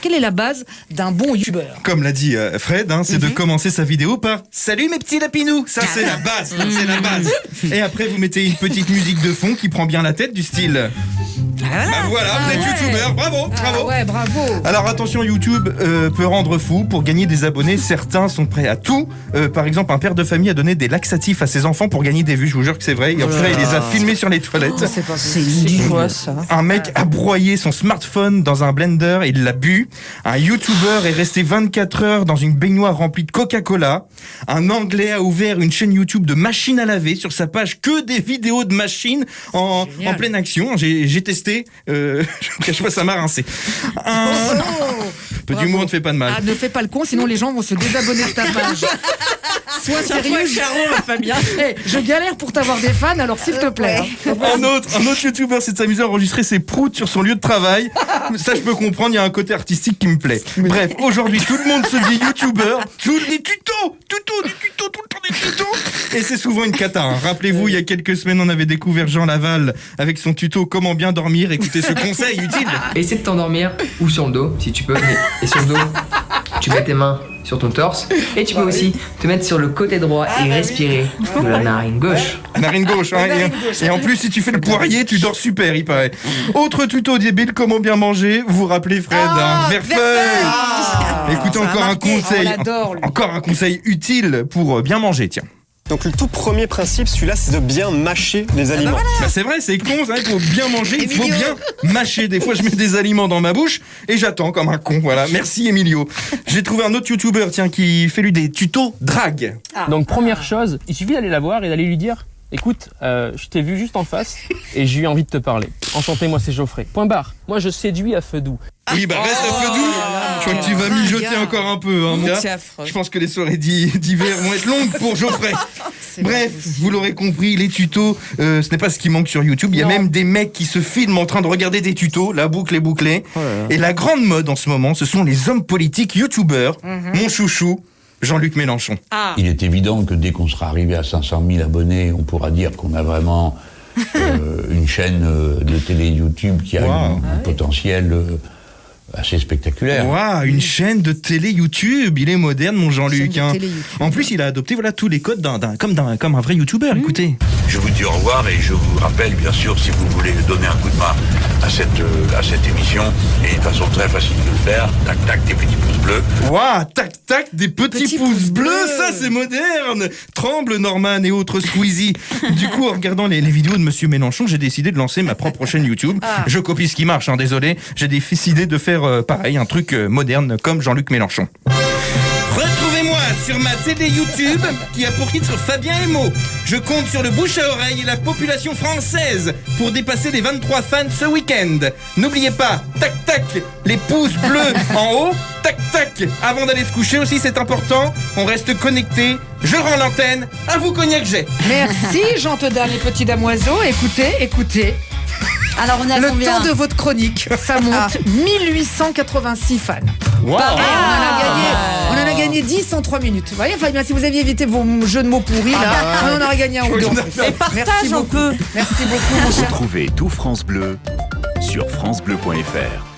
Quelle est la base d'un bon youtubeur? Comme l'a dit Fred, c'est de commencer sa vidéo par « Salut mes petits lapinous !» Ça c'est la base, c'est la base. Et après vous mettez une petite musique de fond qui prend bien la tête du style... Voilà, vous êtes youtubeur, bravo. Ouais, bravo. Alors attention, YouTube peut rendre fou. Pour gagner des abonnés, certains sont prêts à tout. Par exemple, un père de famille a donné des laxatifs à ses enfants pour gagner des vues. Je vous jure que c'est vrai. Et après, il les a filmés sur les toilettes. C'est une ça. Un mec a broyé son smartphone dans un blender et il l'a bu. Un YouTuber est resté 24 heures dans une baignoire remplie de Coca-Cola. Un Anglais a ouvert une chaîne YouTube de machines à laver sur sa page, que des vidéos de machines en pleine action. J'ai testé. Je ne cache pas, ça m'a rincé. Peu d'humour ne fait pas de mal. Ne fais pas le con, sinon les gens vont se désabonner de ta page. Sois sérieux, Fabien. Je galère pour t'avoir des fans, alors s'il te plaît. Un autre youtubeur s'est amusé à enregistrer ses proutes sur son lieu de travail. Ça, je peux comprendre, il y a un côté artistique qui me plaît. Bref, aujourd'hui, tout le monde se dit youtubeur. Tous les tutos, tout le temps des tutos. Et c'est souvent une cata. Rappelez-vous, il y a quelques semaines, on avait découvert Jean Laval avec son tuto Comment bien dormir. Écoutez ce conseil utile. Essaie de t'endormir ou sur le dos, si tu peux. Et sur le dos, tu mets tes mains sur ton torse et tu peux aussi te mettre sur le côté droit et respirer de la narine gauche. Narine gauche, et en plus si tu fais le poirier, tu dors super, il paraît. Autre tuto débile, comment bien manger, vous vous rappelez Fred, Verfeuille. Écoutez, encore un conseil utile pour bien manger, tiens. Donc le tout premier principe, celui-là, c'est de bien mâcher les aliments. C'est vrai, c'est con, il faut bien manger, il faut bien mâcher. Des fois, je mets des aliments dans ma bouche et j'attends comme un con, voilà. Merci Emilio. J'ai trouvé un autre youtubeur, qui fait lui des tutos drague. Donc première chose, il suffit d'aller la voir et d'aller lui dire « Écoute, je t'ai vu juste en face et j'ai eu envie de te parler. Enchanté, moi c'est Geoffrey. Point barre. Moi je séduis à feu doux. » Oui, reste à feu doux. Je crois que tu vas mijoter encore un peu, mon gars. Je pense que les soirées d'hiver vont être longues pour Geoffrey. Bref, vous l'aurez compris, les tutos, ce n'est pas ce qui manque sur YouTube. Il y a même des mecs qui se filment en train de regarder des tutos. La boucle est bouclée. Et la grande mode en ce moment, ce sont les hommes politiques youtubeurs. Mon chouchou, Jean-Luc Mélenchon. Il est évident que dès qu'on sera arrivé à 500 000 abonnés, on pourra dire qu'on a vraiment une chaîne de télé YouTube qui a un potentiel... assez spectaculaire. Waouh, une chaîne de télé YouTube. Il est moderne, mon Jean-Luc. En plus, il a adopté tous les codes comme un vrai YouTuber. Écoutez. Je vous dis au revoir et je vous rappelle, bien sûr, si vous voulez donner un coup de main à cette émission, et une façon très facile de le faire, tac tac, des petits pouces bleus. Waouh, tac tac, des petits pouces bleus. Ça, c'est moderne. Tremble, Norman et autres Squeezie. Du coup, en regardant les vidéos de Monsieur Mélenchon, j'ai décidé de lancer ma propre chaîne YouTube. Je copie ce qui marche, désolé. J'ai décidé de faire pareil, un truc moderne comme Jean-Luc Mélenchon. Retrouvez-moi sur ma télé YouTube qui a pour titre Fabien Emo. Je compte sur le bouche à oreille et la population française pour dépasser les 23 fans ce week-end. N'oubliez pas, tac tac, les pouces bleus en haut, tac tac. Avant d'aller se coucher aussi, c'est important, on reste connecté. Je rends l'antenne, à vous Cognac Jet. Merci Jean Tedin, les petits damoiseaux. Écoutez. Alors on a le combien temps de votre chronique, ça monte 1886 fans. Wow. On en a gagné 10 en 3 minutes. Vous voyez, Fabien, si vous aviez évité vos jeux de mots pourris, là, on aurait gagné un ou deux. Et partage un peu. Merci beaucoup, mon cher. Retrouvez tout France Bleu sur francebleu.fr.